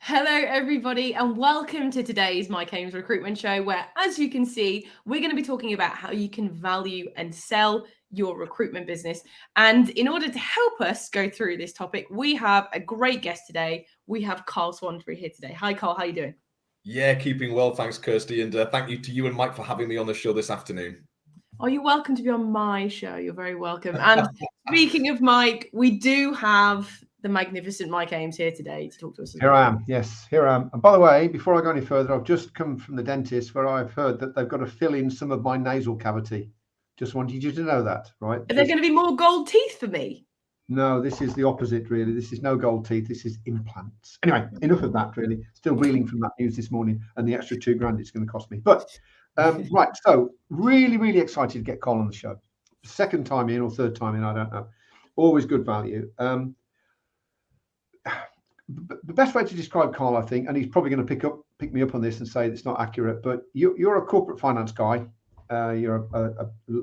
Hello, everybody, and welcome to today's Mike Ames Recruitment Show, where, as you can see, we're going to be talking about how you can value and sell your recruitment business. And in order to help us go through this topic, we have a great guest today. We have Carl Swansbury here today. Hi, Carl. How are you doing? Yeah, keeping well, thanks, Kirsty. And thank you to you and Mike for having me on the show this afternoon. Oh, you're welcome to be on my show. You're very welcome. And speaking of Mike, we do have the magnificent Mike Ames here today to talk to us. Here I am. Yes, here I am. And by the way, before I go any further, I've just come from the dentist where I've heard that they've got to fill in some of my nasal cavity. Just wanted you to know that, right? Are there going to be more gold teeth for me? No, this is the opposite, really. This is no gold teeth. This is implants. Anyway, enough of that, really. Still reeling from that news this morning and the extra £2,000 it's going to cost me. But right, so really excited to get Carl on the show. Second time in or third time in, I don't know. Always good value. The best way to describe Carl, I think, and he's probably going to pick me up on this and say it's not accurate, but you're a corporate finance guy. You're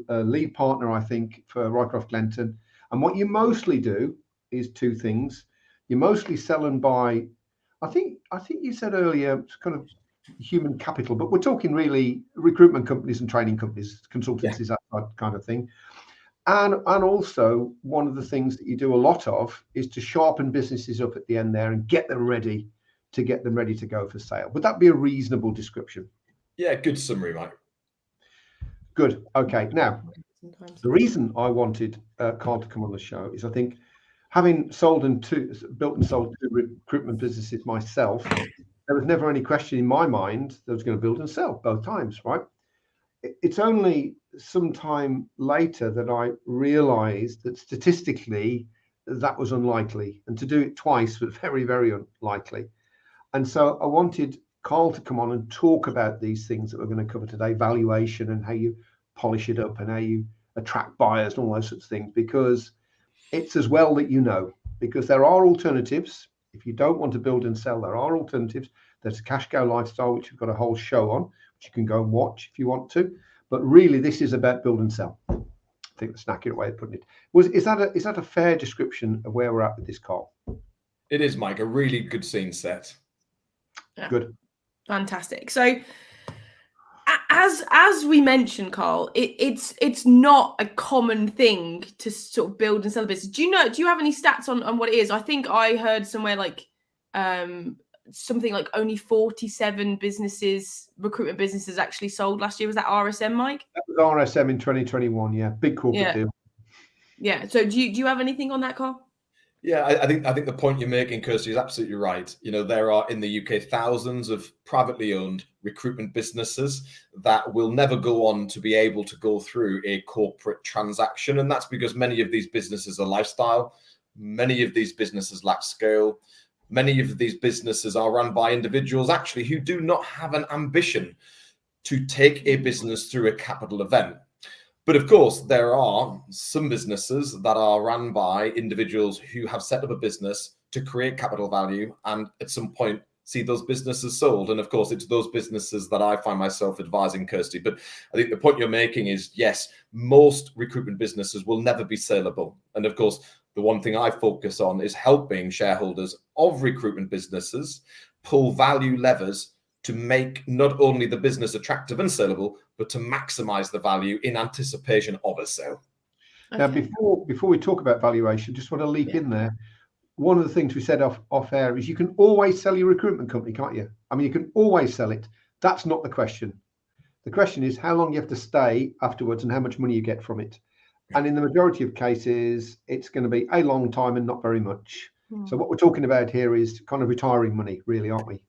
a lead partner, I think, for Ryecroft Glenton. And what you mostly do is two things. You mostly sell and buy, I think you said earlier, kind of human capital, but we're talking really recruitment companies and training companies, consultancies, that kind of thing. And also one of the things that you do a lot of is to sharpen businesses up at the end there and get them ready to go for sale. Would that be a reasonable description? Yeah, good summary, Mike. Good. Okay. Now, the reason I wanted Carl to come on the show is I think having built and sold two recruitment businesses myself, there was never any question in my mind that I was going to build and sell both times, right? It's only some time later that I realized that statistically that was unlikely, and to do it twice was very unlikely. And so I wanted Carl to come on and talk about these things that we're going to cover today, valuation and how you polish it up and how you attract buyers and all those sorts of things, because it's as well that you know, because there are alternatives. If you don't want to build and sell, there are alternatives. There's a cash cow lifestyle, which we've got a whole show on, which you can go and watch if you want to. But really, this is about build and sell. I think that's an accurate way of putting it. Is that a fair description of where we're at with this, Carl? It is, Mike. A really good scene set. Yeah. Good. Fantastic. So as we mentioned, Carl, it's not a common thing to sort of build and sell a business. Do you have any stats on what it is? I think I heard somewhere like something like only 47 recruitment businesses actually sold last year. Was that RSM, Mike? That was RSM in 2021. Yeah, big corporate deal. Yeah. So do you have anything on that, Carl? Yeah, I think the point you're making, Kirsty, is absolutely right. You know, there are in the UK thousands of privately owned recruitment businesses that will never go on to be able to go through a corporate transaction. And that's because many of these businesses are lifestyle. Many of these businesses lack scale. Many of these businesses are run by individuals actually who do not have an ambition to take a business through a capital event. But of course, there are some businesses that are run by individuals who have set up a business to create capital value and at some point see those businesses sold. And of course, it's those businesses that I find myself advising, Kirsty. But I think the point you're making is, yes, most recruitment businesses will never be saleable. And of course, the one thing I focus on is helping shareholders of recruitment businesses pull value levers to make not only the business attractive and saleable, but to maximize the value in anticipation of a sale. Okay. Now, before we talk about valuation, just want to leap in there. One of the things we said off air is you can always sell your recruitment company, can't you? I mean, you can always sell it. That's not the question. The question is how long you have to stay afterwards and how much money you get from it. And in the majority of cases, it's going to be a long time and not very much. So what we're talking about here is kind of retiring money, really, aren't we?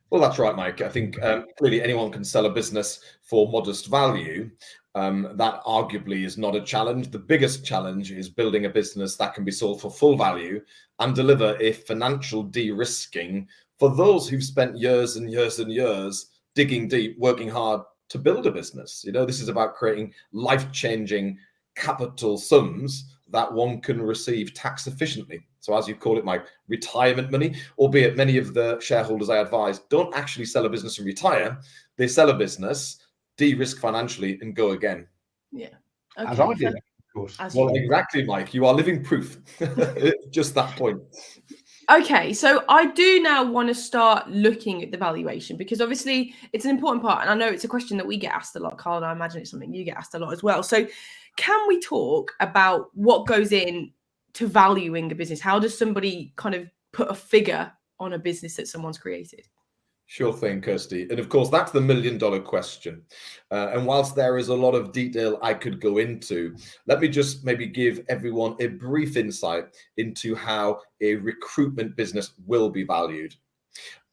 Well, that's right, Mike. I think clearly anyone can sell a business for modest value. That arguably is not a challenge. The biggest challenge is building a business that can be sold for full value and deliver a financial de-risking for those who've spent years and years and years digging deep, working hard to build a business. You know, this is about creating life-changing capital sums that one can receive tax efficiently. So as you call it, Mike, retirement money, albeit many of the shareholders I advise don't actually sell a business and retire. They sell a business, de-risk financially and go again. Yeah. Okay. As I did, of course. Well, exactly, Mike. You are living proof. Just that point. Okay, so I do now want to start looking at the valuation, because obviously it's an important part. And I know it's a question that we get asked a lot, Carl, and I imagine it's something you get asked a lot as well. So can we talk about what goes in to valuing a business? How does somebody kind of put a figure on a business that someone's created? Sure thing, Kirsty. And of course, that's the million-dollar question. And whilst there is a lot of detail I could go into, let me just maybe give everyone a brief insight into how a recruitment business will be valued.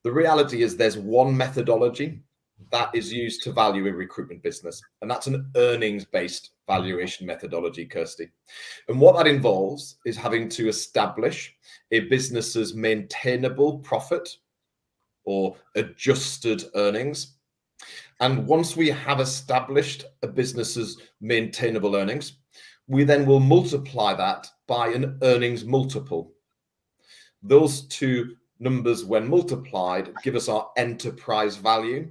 The reality is there's one methodology that is used to value a recruitment business, and that's an earnings-based valuation methodology, Kirsty. And what that involves is having to establish a business's maintainable profit or adjusted earnings. And once we have established a business's maintainable earnings, we then will multiply that by an earnings multiple. Those two numbers, when multiplied, give us our enterprise value,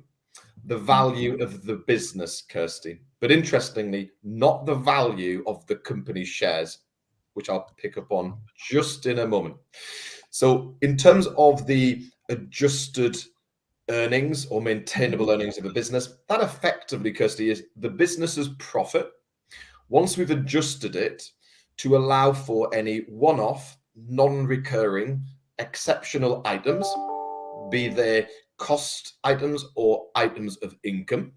the value of the business, Kirsty. But interestingly, not the value of the company's shares, which I'll pick up on just in a moment. So in terms of the adjusted earnings or maintainable earnings of a business, that effectively, Kirsty, is the business's profit once we've adjusted it to allow for any one-off, non-recurring, exceptional items, be they cost items or items of income,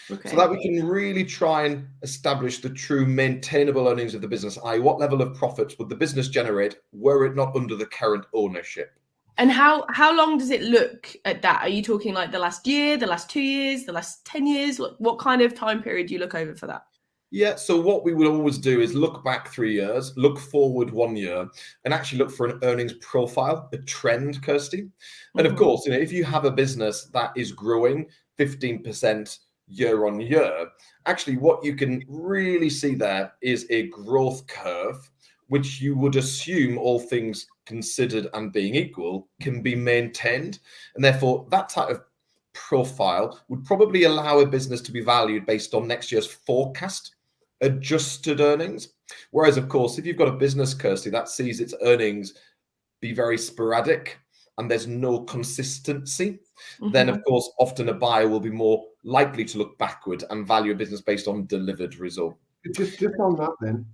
so that we can really try and establish the true maintainable earnings of the business, i.e. what level of profits would the business generate were it not under the current ownership. And how long does it look at that? Are you talking like the last year, the last 2 years, the last 10 years? What kind of time period do you look over for that? Yeah, so what we would always do is look back 3 years, look forward 1 year, and actually look for an earnings profile, a trend, Kirsty. And of course, if you have a business that is growing 15% year on year, actually what you can really see there is a growth curve, which you would assume, all things considered and being equal, can be maintained. And therefore, that type of profile would probably allow a business to be valued based on next year's forecast adjusted earnings. Whereas, of course, if you've got a business, Kirsty, that sees its earnings be very sporadic and there's no consistency, then, of course, often a buyer will be more likely to look backward and value a business based on delivered result. Just on that then,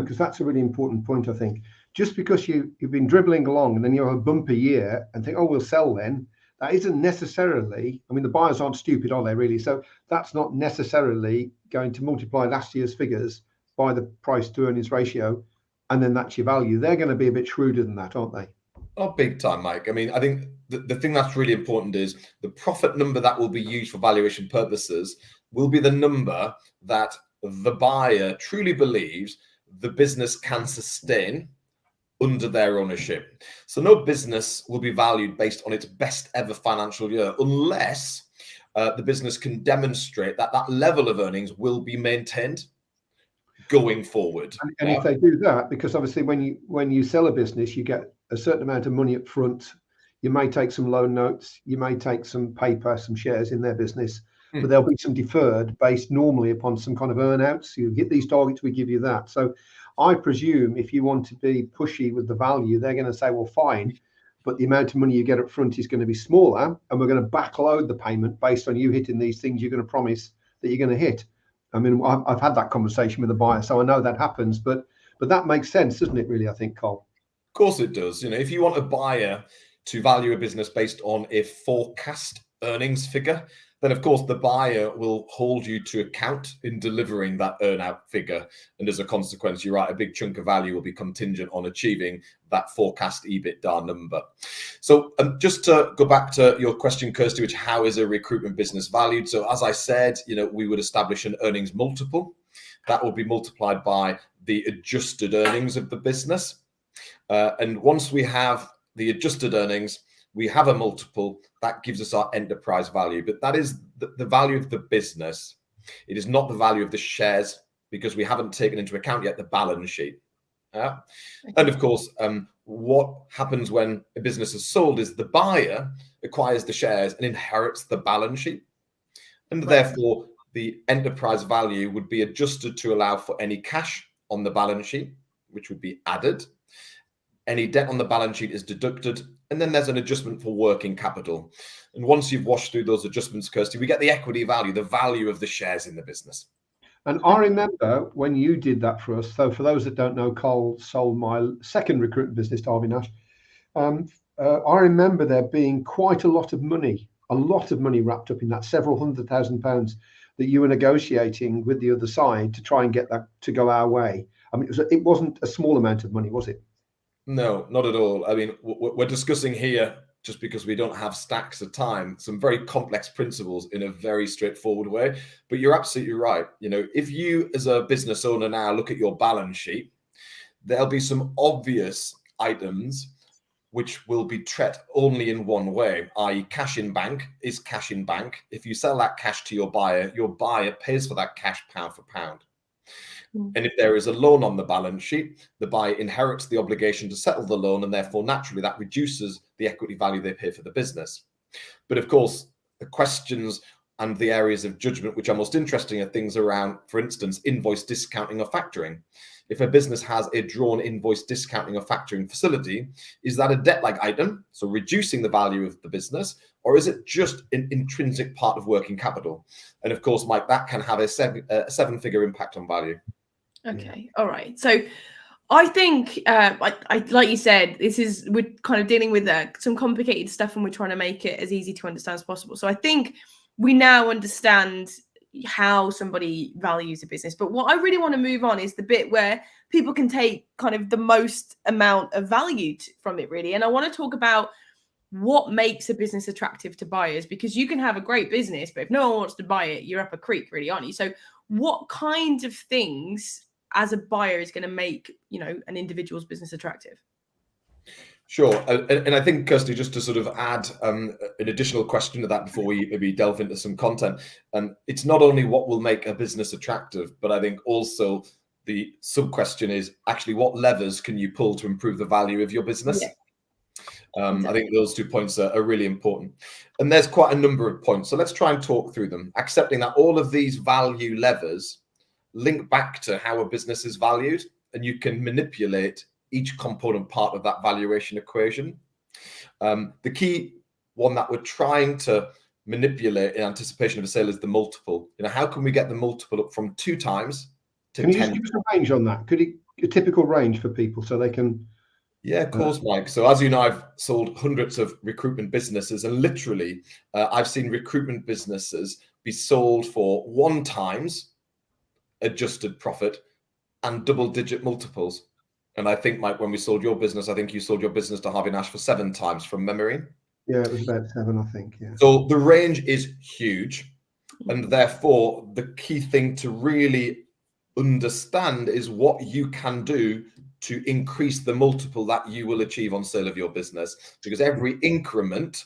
because that's a really important point, I think. Just because you've been dribbling along and then you have a bumpy year and think, oh, we'll sell then, that isn't necessarily, I mean, the buyers aren't stupid, are they really? So that's not necessarily going to multiply last year's figures by the price to earnings ratio, and then that's your value. They're going to be a bit shrewder than that, aren't they? Oh, big time, Mike. I mean, I think the thing that's really important is the profit number that will be used for valuation purposes will be the number that the buyer truly believes the business can sustain under their ownership. So no business will be valued based on its best ever financial year unless the business can demonstrate that that level of earnings will be maintained going forward. And if they do that, because obviously when you sell a business, you get a certain amount of money up front. You may take some loan notes, you may take some paper, some shares in their business, but there'll be some deferred based normally upon some kind of earnouts. You hit these targets, we give you that. So I presume if you want to be pushy with the value, they're going to say, well, fine, but the amount of money you get up front is going to be smaller, and we're going to backload the payment based on you hitting these things you're going to promise that you're going to hit. I mean, I've had that conversation with the buyer, so I know that happens, but that makes sense, doesn't it, really, I think, Cole? Of course it does. If you want a buyer to value a business based on a forecast earnings figure, then of course the buyer will hold you to account in delivering that earnout figure. And as a consequence, you're right, a big chunk of value will be contingent on achieving that forecast EBITDA number. So just to go back to your question, Kirsty, which how is a recruitment business valued? So as I said, we would establish an earnings multiple that will be multiplied by the adjusted earnings of the business. And once we have the adjusted earnings, we have a multiple that gives us our enterprise value. But that is the value of the business. It is not the value of the shares, because we haven't taken into account yet the balance sheet. And of course, what happens when a business is sold is the buyer acquires the shares and inherits the balance sheet. And therefore, the enterprise value would be adjusted to allow for any cash on the balance sheet, which would be added. Any debt on the balance sheet is deducted, and then there's an adjustment for working capital. And once you've washed through those adjustments, Kirsty, we get the equity value, the value of the shares in the business. And I remember when you did that for us. So for those that don't know, Cole sold my second recruitment business to Harvey Nash. I remember there being quite a lot of money wrapped up in that, several £100,000 that you were negotiating with the other side to try and get that to go our way. I mean, it wasn't a small amount of money, was it? No, not at all. I mean, we're discussing here, just because we don't have stacks of time, some very complex principles in a very straightforward way. But you're absolutely right. You know, if you as a business owner now look at your balance sheet, there'll be some obvious items which will be treated only in one way, i.e. cash in bank is cash in bank. If you sell that cash to your buyer pays for that cash pound for pound. And if there is a loan on the balance sheet, the buyer inherits the obligation to settle the loan, and therefore naturally that reduces the equity value they pay for the business. But of course, the questions and the areas of judgment which are most interesting are things around, for instance, invoice discounting or factoring. If a business has a drawn invoice discounting or factoring facility, is that a debt-like item, so reducing the value of the business, or is it just an intrinsic part of working capital? And of course, Mike, that can have a seven-figure impact on value. Okay. All right. So I think, like you said, we're kind of dealing with some complicated stuff, and we're trying to make it as easy to understand as possible. So I think we now understand how somebody values a business. But what I really want to move on is the bit where people can take kind of the most amount of value from it, really. And I want to talk about what makes a business attractive to buyers, because you can have a great business, but if no one wants to buy it, you're up a creek, really, aren't you? So what kinds of things as a buyer is going to make, an individual's business attractive? Sure. And I think, Kirsty, just to sort of add an additional question to that before we maybe delve into some content, it's not only what will make a business attractive, but I think also the sub-question is actually what levers can you pull to improve the value of your business? Yeah. Exactly. I think those 2 points are really important. And there's quite a number of points. So let's try and talk through them, accepting that all of these value levers link back to how a business is valued, and you can manipulate each component part of that valuation equation. The key one that we're trying to manipulate in anticipation of a sale is the multiple. How can we get the multiple up from 2 times to 10? Can you just give us a range on that? A typical range for people so they can... Yeah, of course, Mike. So as you know, I've sold hundreds of recruitment businesses, and literally I've seen recruitment businesses be sold for 1 times adjusted profit and double-digit multiples. And I think, Mike, when we sold your business, I think you sold your business to Harvey Nash for 7 times from memory. Yeah, it was about 7, I think. Yeah. So the range is huge, and therefore the key thing to really understand is what you can do to increase the multiple that you will achieve on sale of your business, because every increment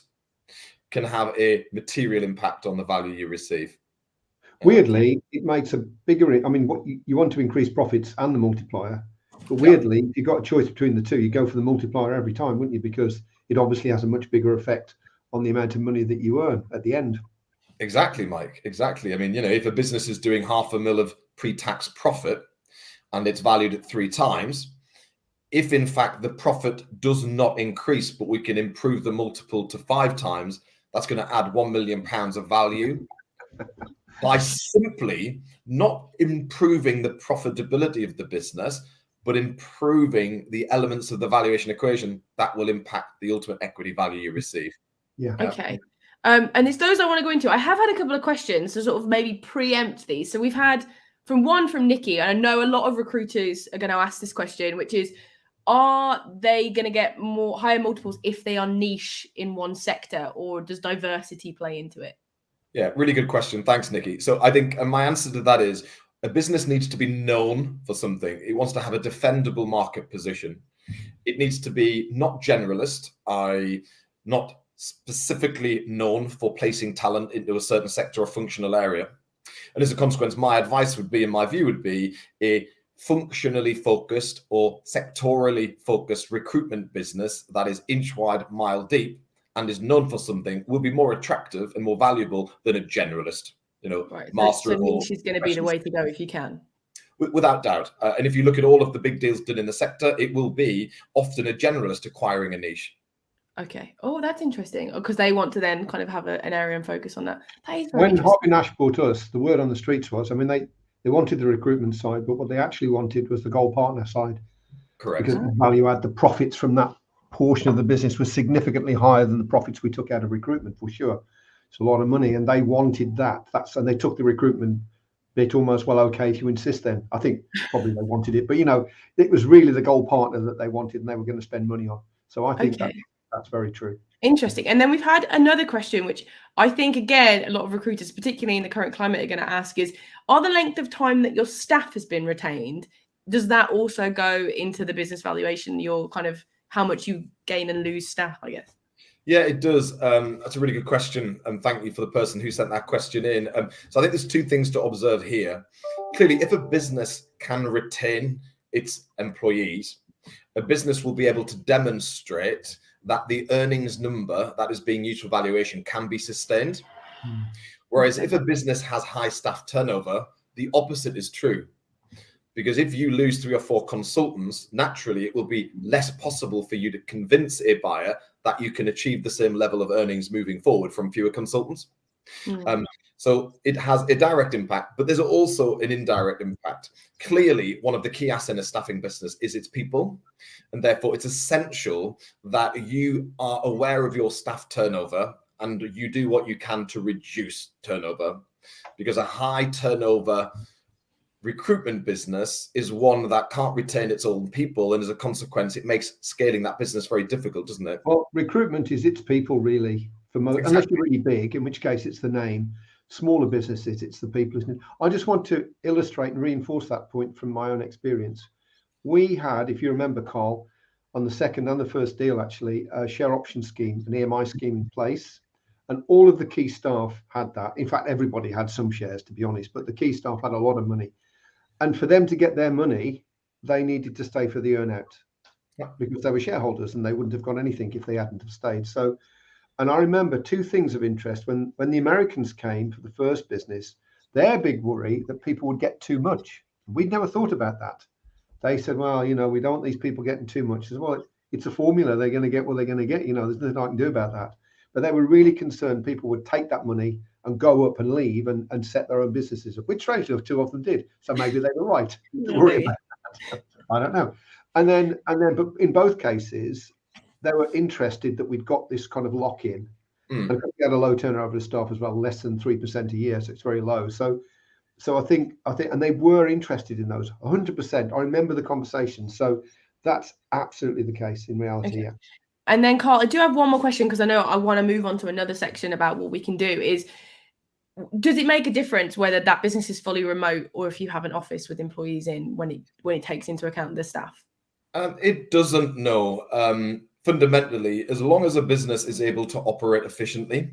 can have a material impact on the value you receive. Weirdly, it makes a bigger... I mean, what you want to increase profits and the multiplier, but weirdly, if you've got a choice between the two, you go for the multiplier every time, wouldn't you? Because it obviously has a much bigger effect on the amount of money that you earn at the end. Exactly, Mike. Exactly. I mean, if a business is doing $500,000 of pre-tax profit and it's valued at 3 times, if in fact the profit does not increase, but we can improve the multiple to 5 times, that's going to add £1 million of value by simply not improving the profitability of the business, but improving the elements of the valuation equation that will impact the ultimate equity value you receive. Yeah. Okay. And it's those I want to go into. I have had a couple of questions to sort of maybe preempt these. So we've had from Nikki, and I know a lot of recruiters are going to ask this question, which is, are they going to get higher multiples if they are niche in one sector, or does diversity play into it? Yeah, really good question. Thanks, Nikki. So I think my answer to that is a business needs to be known for something. It wants to have a defendable market position. It needs to be not generalist, not specifically known for placing talent into a certain sector or functional area. And as a consequence, my advice would be, in my view, would be a functionally focused or sectorally focused recruitment business that is inch wide, mile deep, and is known for something will be more attractive and more valuable than a generalist, right. master so of all. Niche is going to be the way to go if you can. Without doubt. And if you look at all of the big deals done in the sector, it will be often a generalist acquiring a niche. Okay. Oh, that's interesting. Because they want to then kind of have an area and focus on that. That is very When interesting. Harvey Nash bought us, the word on the streets was, I mean, they wanted the recruitment side, but what they actually wanted was the gold partner side. Correct. Because the value add, the profits from that portion of the business was significantly higher than the profits we took out of recruitment, for sure. It's a lot of money, and they wanted that. And they took the recruitment bit almost, well, okay, if you insist then. I think probably they wanted it, but it was really the gold partner that they wanted and they were going to spend money on. So I think that's very true. Interesting. And then we've had another question, which I think, again, a lot of recruiters, particularly in the current climate, are going to ask is, are the length of time that your staff has been retained, does that also go into the business valuation, your kind of how much you gain and lose staff, I guess? Yeah, it does. That's a really good question. And thank you for the person who sent that question in. So I think there's two things to observe here. Clearly, if a business can retain its employees, a business will be able to demonstrate that the earnings number that is being used for valuation can be sustained. Whereas if a business has high staff turnover, the opposite is true. Because if you lose 3 or 4 consultants, naturally it will be less possible for you to convince a buyer that you can achieve the same level of earnings moving forward from fewer consultants. So it has a direct impact, but there's also an indirect impact. Clearly, one of the key assets in a staffing business is its people. And therefore, it's essential that you are aware of your staff turnover and you do what you can to reduce turnover. Because a high turnover recruitment business is one that can't retain its own people, and as a consequence it makes scaling that business very difficult, doesn't it? Well, recruitment is its people, really, for most, unless you're really big, in which case it's the name. Smaller businesses, it's the people, isn't it? I just want to illustrate and reinforce that point from my own experience. We had, if you remember, Carl, on the second and the first deal actually, a share option scheme, an EMI scheme in place, and all of the key staff had that. In fact, everybody had some shares, to be honest, but the key staff had a lot of money. And for them to get their money, they needed to stay for the earnout because they were shareholders and they wouldn't have got anything if they hadn't have stayed. So, and I remember 2 things of interest. When the Americans came for the first business, their big worry that people would get too much. We'd never thought about that. They said, well, we don't want these people getting too much. I said, well, it's a formula. They're going to get what they're going to get. There's nothing I can do about that. But they were really concerned people would take that money and go up and leave and set their own businesses up, which strangely enough 2 of them did. So maybe they were right to worry about that. I don't know. And then, but in both cases, they were interested that we'd got this kind of lock-in. And we had a low turnover of staff as well, less than 3% a year, so it's very low. So I think, and they were interested in those 100%. I remember the conversation. So that's absolutely the case in reality. Okay. Yeah. And then, Carl, I do have one more question because I know I want to move on to another section about what we can do. Is, does it make a difference whether that business is fully remote or if you have an office with employees in when it takes into account the staff? It doesn't, no. Fundamentally, as long as a business is able to operate efficiently,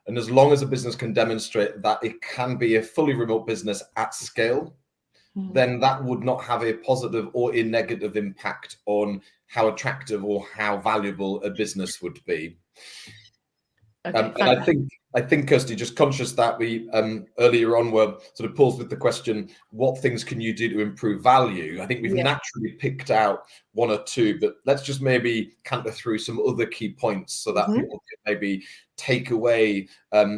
and as long as a business can demonstrate that it can be a fully remote business at scale, then that would not have a positive or a negative impact on how attractive or how valuable a business would be. And I think, Kirsty, just conscious that we earlier on were sort of paused with the question, what things can you do to improve value? I think we've naturally picked out 1 or 2, but let's just maybe canter through some other key points so that people can maybe take away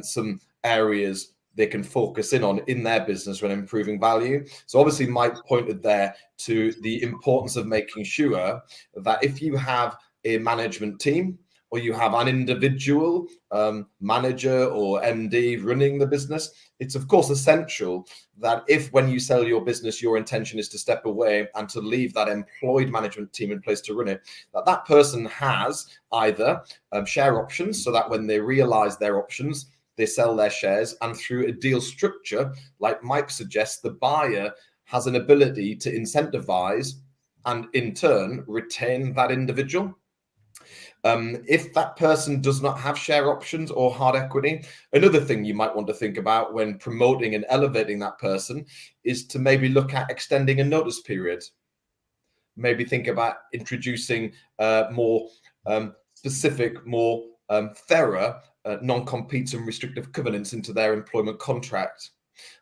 some areas they can focus in on in their business when improving value. So obviously Mike pointed there to the importance of making sure that if you have a management team or you have an individual manager or MD running the business, it's of course essential that if when you sell your business, your intention is to step away and to leave that employed management team in place to run it, that person has either share options so that when they realize their options, they sell their shares, and through a deal structure, like Mike suggests, the buyer has an ability to incentivize and in turn retain that individual. If that person does not have share options or hard equity, another thing you might want to think about when promoting and elevating that person is to maybe look at extending a notice period. Maybe think about introducing more specific, more thorough non-competes and restrictive covenants into their employment contract.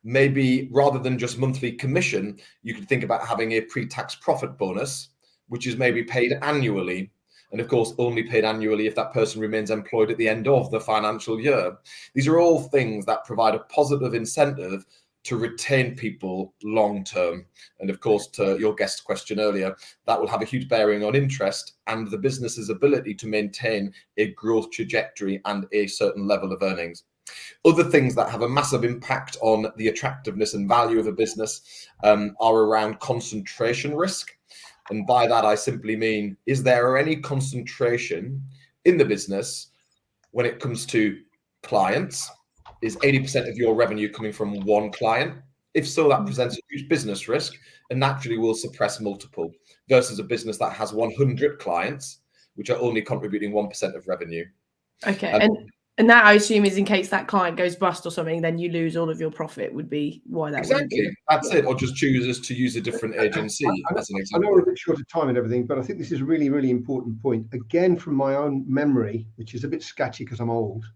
Maybe rather than just monthly commission, you could think about having a pre-tax profit bonus, which is maybe paid annually. And of course, only paid annually if that person remains employed at the end of the financial year. These are all things that provide a positive incentive to retain people long term. And of course, to your guest question earlier, that will have a huge bearing on interest and the business's ability to maintain a growth trajectory and a certain level of earnings. Other things that have a massive impact on the attractiveness and value of a business are around concentration risk. And by that, I simply mean, is there any concentration in the business when it comes to clients? Is 80% of your revenue coming from one client? If so, that presents a huge business risk and naturally will suppress multiple versus a business that has 100 clients, which are only contributing 1% of revenue. Okay. And that, I assume, is in case that client goes bust or something, then you lose all of your profit, would be why that would be. That's it. Or just chooses to use a different agency as an example. I know we're a bit short of time and everything, but I think this is a really, really important point. Again, from my own memory, which is a bit sketchy because I'm old,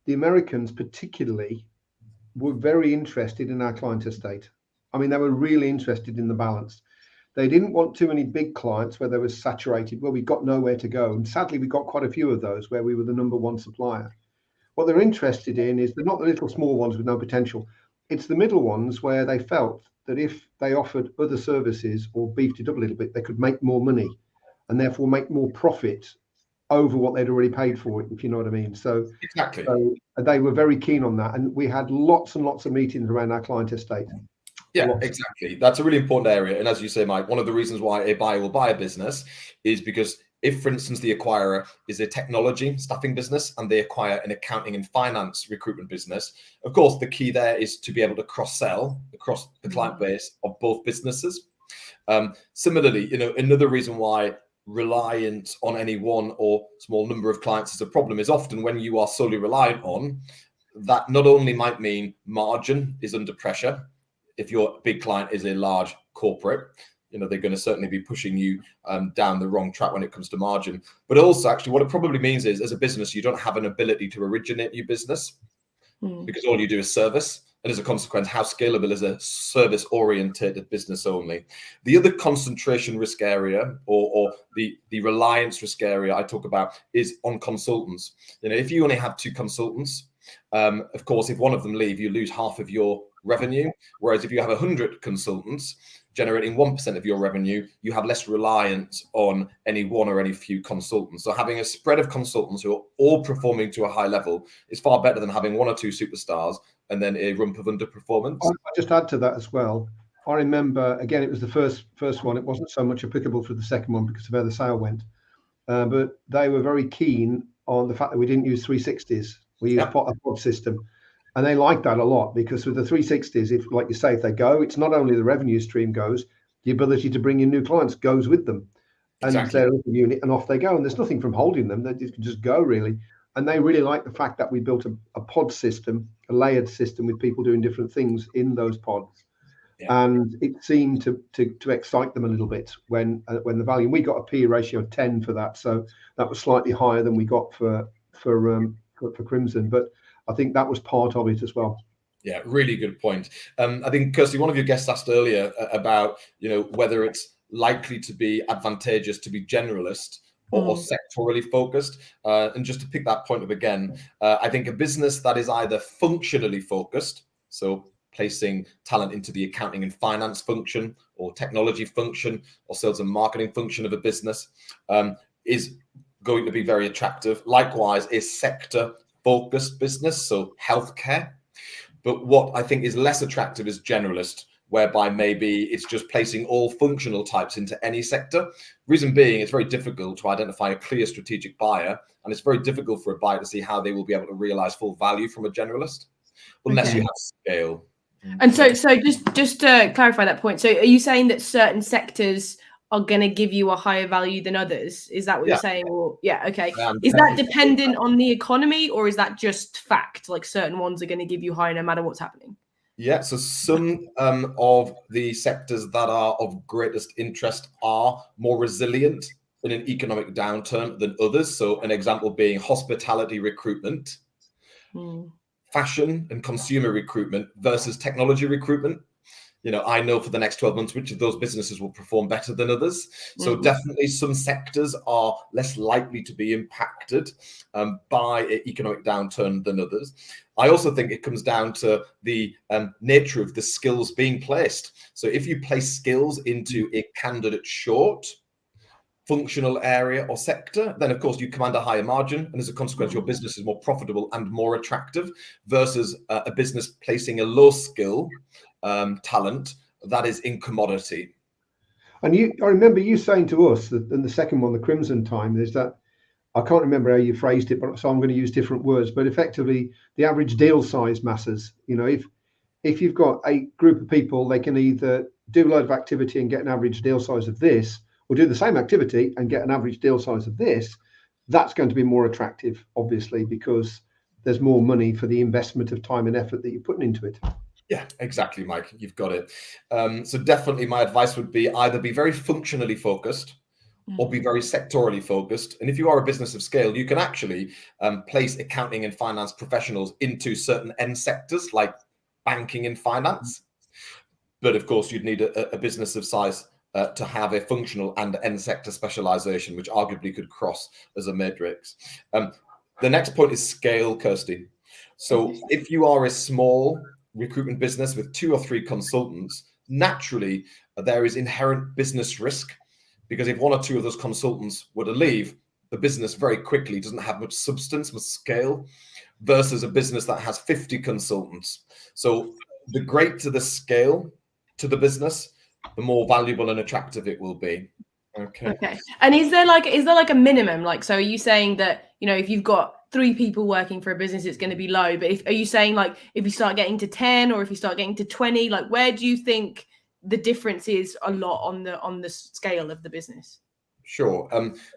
the Americans particularly were very interested in our client estate. I mean, they were really interested in the balance. They didn't want too many big clients where they were saturated, where we got nowhere to go. And sadly, we got quite a few of those where we were the number one supplier. What they're interested in is they're not the little small ones with no potential. It's the middle ones where they felt that if they offered other services or beefed it up a little bit, they could make more money and therefore make more profit over what they'd already paid for it, if you know what I mean. So exactly. So they were very keen on that. And we had lots and lots of meetings around our client estate. Yeah, exactly. That's a really important area. And as you say, Mike, one of the reasons why a buyer will buy a business is because if, for instance, the acquirer is a technology staffing business and they acquire an accounting and finance recruitment business, of course, the key there is to be able to cross-sell across the client base of both businesses. Similarly, another reason why reliant on any one or small number of clients is a problem is often when you are solely reliant on that, not only might mean margin is under pressure. If your big client is a large corporate, they're going to certainly be pushing you down the wrong track when it comes to margin. But also, actually, what it probably means is, as a business, you don't have an ability to originate new business because all you do is service. And as a consequence, how scalable is a service-oriented business only? The other concentration risk area or the reliance risk area I talk about is on consultants. If you only have 2 consultants, of course, if one of them leave, you lose half of your revenue. Whereas if you have 100 consultants generating 1% of your revenue, you have less reliance on any one or any few consultants. So having a spread of consultants who are all performing to a high level is far better than having 1 or 2 superstars and then a rump of underperformance. I'll just add to that as well. I remember, again, it was the first one. It wasn't so much applicable for the second one because of where the sale went. But they were very keen on the fact that we didn't use 360s. We used a pod system. And they like that a lot because with the 360s, if, like you say, if they go, it's not only the revenue stream goes, the ability to bring in new clients goes with them. And they're in the unit and off they go. And there's nothing from holding them. They can just go, really. And they really like the fact that we built a pod system, a layered system with people doing different things in those pods. Yeah. And it seemed to excite them a little bit when the value, we got a P ratio of 10 for that. So that was slightly higher than we got for Crimson. But I think that was part of it as well. Yeah, really good point. I think, Kirsty, one of your guests asked earlier about, whether it's likely to be advantageous to be generalist or sectorally focused. And just to pick that point up again, I think a business that is either functionally focused, so placing talent into the accounting and finance function or technology function or sales and marketing function of a business, is going to be very attractive. Likewise, a sector focused business, so healthcare. But what I think is less attractive is generalist, whereby maybe it's just placing all functional types into any sector. Reason being, it's very difficult to identify a clear strategic buyer, and it's very difficult for a buyer to see how they will be able to realize full value from a generalist, unless you have scale. And so just to clarify that point, so are you saying that certain sectors are going to give you a higher value than others? Is that what you're saying? Or okay. Is that dependent on the economy, or is that just fact? Like certain ones are going to give you higher no matter what's happening? Yeah, so some of the sectors that are of greatest interest are more resilient in an economic downturn than others. So an example being hospitality recruitment, fashion and consumer recruitment versus technology recruitment. I know for the next 12 months which of those businesses will perform better than others. So definitely some sectors are less likely to be impacted by an economic downturn than others. I also think it comes down to the nature of the skills being placed. So if you place skills into a candidate short functional area or sector, then of course you command a higher margin, and as a consequence your business is more profitable and more attractive versus a business placing a low skill talent that is in commodity. And I remember you saying to us that in the second one, the Crimson Time, is that, I can't remember how you phrased it, but so I'm going to use different words, but effectively the average deal size matters. If you've got a group of people, they can either do a load of activity and get an average deal size of this, or do the same activity and get an average deal size of this. That's going to be more attractive, obviously, because there's more money for the investment of time and effort that you're putting into it. Yeah, exactly, Mike. You've got it. So definitely my advice would be either be very functionally focused or be very sectorally focused. And if you are a business of scale, you can actually place accounting and finance professionals into certain end sectors like banking and finance. But of course, you'd need a business of size to have a functional and end sector specialization, which arguably could cross as a matrix. The next point is scale, Kirsty. So if you are a small recruitment business with 2 or 3 consultants, naturally there is inherent business risk, because if 1 or 2 of those consultants were to leave, the business very quickly doesn't have much substance, much scale, versus a business that has 50 consultants. So the greater the scale to the business, the more valuable and attractive it will be. Okay. And is there like a minimum? Like, so are you saying that, if you've got 3 people working for a business, it's going to be low? But are you saying like if you start getting to 10 or if you start getting to 20, like where do you think the difference is a lot on the scale of the business? Sure.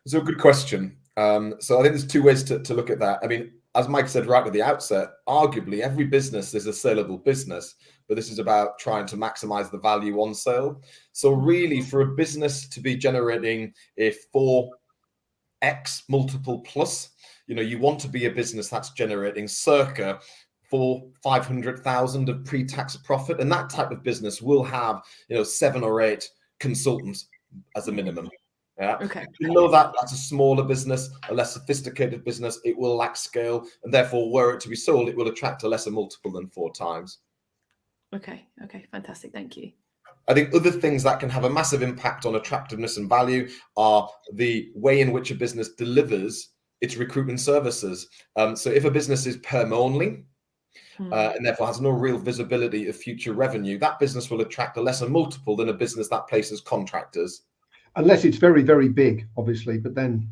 So a good question. So I think there's 2 ways to look at that. I mean, as Mike said right at the outset, arguably every business is a saleable business, but this is about trying to maximize the value on sale. So really, for a business to be generating a 4x multiple plus, you want to be a business that's generating circa 500,000 of pre-tax profit, and that type of business will have 7 or 8 consultants as a minimum. Yeah. Okay. That's a smaller business, a less sophisticated business. It will lack scale, and therefore, were it to be sold, it will attract a lesser multiple than 4 times. Okay. Fantastic. Thank you. I think other things that can have a massive impact on attractiveness and value are the way in which a business delivers its recruitment services. So if a business is perm only, and therefore has no real visibility of future revenue, that business will attract a lesser multiple than a business that places contractors. Unless it's very, very big, obviously, but then,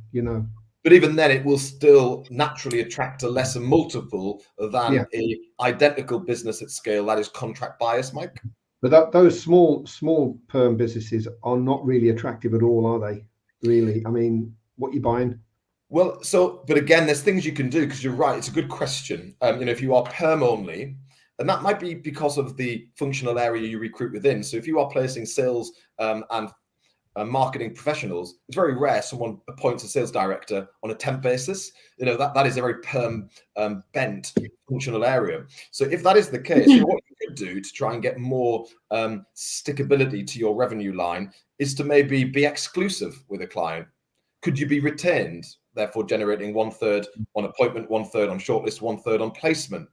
But even then, it will still naturally attract a lesser multiple than a identical business at scale that is contract biased, Mike. But those small perm businesses are not really attractive at all, are they? Really? I mean, what you're buying? Well, but again, there's things you can do, because you're right. It's a good question. If you are perm only, and that might be because of the functional area you recruit within. So if you are placing sales and marketing professionals, it's very rare someone appoints a sales director on a temp basis. That is a very perm bent functional area. So if that is the case, what you could do to try and get more stickability to your revenue line is to maybe be exclusive with a client. Could you be retained, therefore generating 1/3 on appointment, 1/3 on shortlist, 1/3 on placement?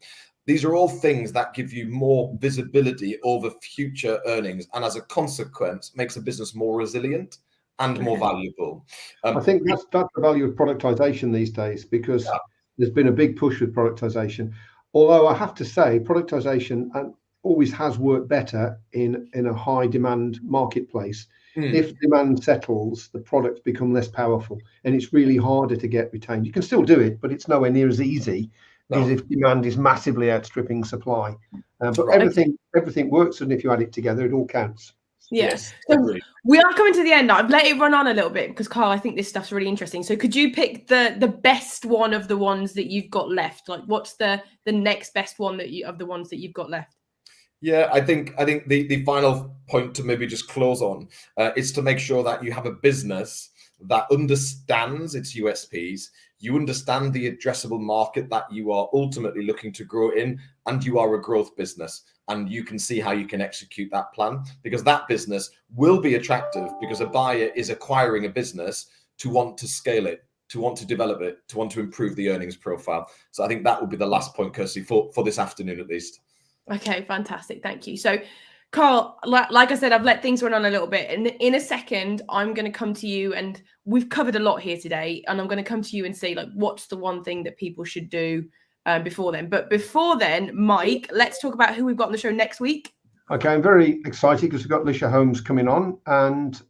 These are all things that give you more visibility over future earnings, and as a consequence, makes a business more resilient and more valuable. I think that's the value of productization these days, because there's been a big push with productization. Although I have to say, productization always has worked better in a high demand marketplace. If demand settles, the products become less powerful, and it's really harder to get retained. You can still do it, but it's nowhere near as easy as if demand is massively outstripping supply. But everything works, and if you add it together, it all counts. Yes. So we are coming to the end. I've let it run on a little bit because, Carl, I think this stuff's really interesting. So could you pick the best one of the ones that you've got left? Like, what's the next best one of the ones that you've got left? Yeah, I think the final point to maybe just close on is to make sure that you have a business that understands its USPs, you understand the addressable market that you are ultimately looking to grow in, and you are a growth business, and you can see how you can execute that plan, because that business will be attractive because a buyer is acquiring a business to want to scale it, to want to develop it, to want to improve the earnings profile. So I think that would be the last point, Kirsty, for this afternoon at least. Okay, fantastic. Thank you. So, Carl, like I said, I've let things run on a little bit. And in a second, I'm going to come to you, and we've covered a lot here today. And I'm going to come to you and say, like, what's the one thing that people should do before then? But before then, Mike, let's talk about who we've got on the show next week. Okay, I'm very excited because we've got Alicia Holmes coming on, and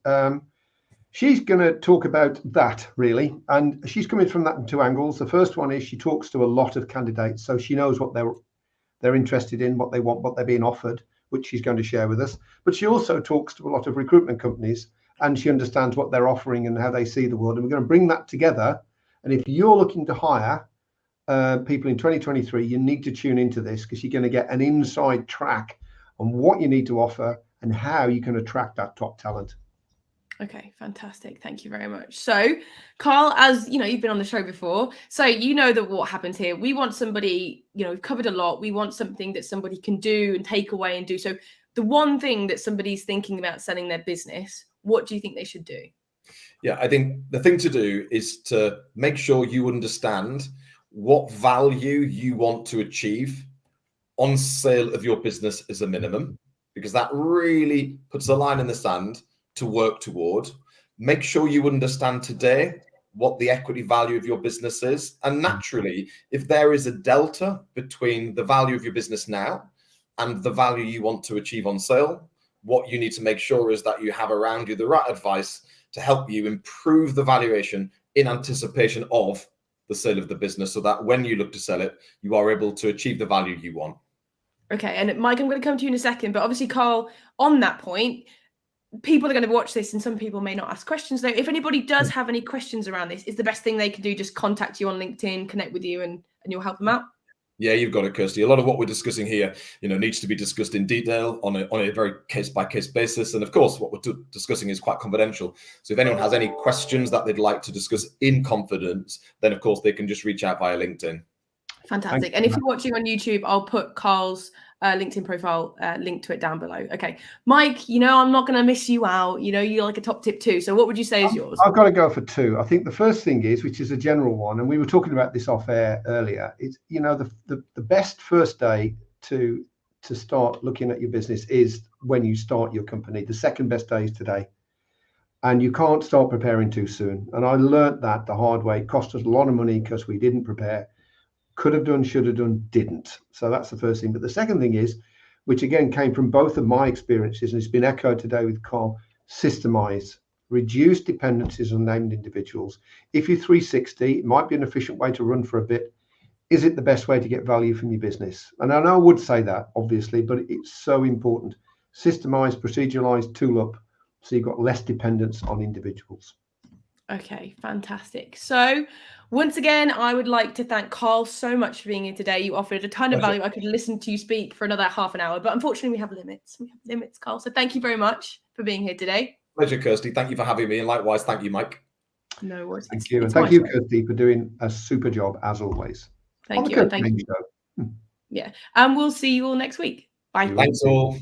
she's going to talk about that, really. And she's coming from that in two angles. The first one is she talks to a lot of candidates, so she knows what they're interested in, what they want, what they're being offered, which she's going to share with us. But she also talks to a lot of recruitment companies, and she understands what they're offering and how they see the world. And we're going to bring that together. And if you're looking to hire people in 2023, you need to tune into this, because you're going to get an inside track on what you need to offer and how you can attract that top talent. Okay, fantastic. Thank you very much. So, Carl, as you know, you've been on the show before, so you know that what happens here. We want somebody, we've covered a lot. We want something that somebody can do and take away and do. So, the one thing that somebody's thinking about selling their business, what do you think they should do? Yeah, I think the thing to do is to make sure you understand what value you want to achieve on sale of your business as a minimum, because that really puts a line in the sand to work toward. Make sure you understand today what the equity value of your business is. And naturally, if there is a delta between the value of your business now and the value you want to achieve on sale, what you need to make sure is that you have around you the right advice to help you improve the valuation in anticipation of the sale of the business, so that when you look to sell it, you are able to achieve the value you want. Okay, and Mike, I'm going to come to you in a second, but obviously, Carl, on that point, people are going to watch this and some people may not ask questions. Though, if anybody does have any questions around this, is the best thing they can do just contact you on LinkedIn, connect with you, and you'll help them out? Yeah, you've got it, Kirsty. A lot of what we're discussing here, needs to be discussed in detail on a very case-by-case basis. And of course, what we're discussing is quite confidential. So if anyone has any questions that they'd like to discuss in confidence, then of course they can just reach out via LinkedIn. Fantastic. And if you're watching on YouTube, I'll put Carl's LinkedIn profile link to it down below. Okay, Mike, I'm not going to miss you out. You're like a top tip too. So what would you say is yours? I've got to go for two. I think the first thing is, which is a general one, and we were talking about this off air earlier, it's, the best first day to start looking at your business is when you start your company. The second best day is today. And you can't start preparing too soon. And I learned that the hard way. It cost us a lot of money because we didn't prepare. Could have done, should have done, didn't. So that's the first thing. But the second thing is, which again came from both of my experiences, and it's been echoed today with Carl, systemize, reduce dependencies on named individuals. If you're 360, it might be an efficient way to run for a bit. Is it the best way to get value from your business? And I know I would say that, obviously, but it's so important. Systemize, proceduralize, tool up, so you've got less dependence on individuals. Okay, fantastic. So once again, I would like to thank Carl so much for being here today. You offered a ton of value. I could listen to you speak for another half an hour, but unfortunately we have limits. Carl. So thank you very much for being here today. Pleasure, Kirsty. Thank you for having me. And likewise, thank you, Mike. No worries. Thank you. And thank you, Kirsty, for doing a super job as always. Thank you. And thank you. Yeah. And we'll see you all next week. Bye. Thanks all.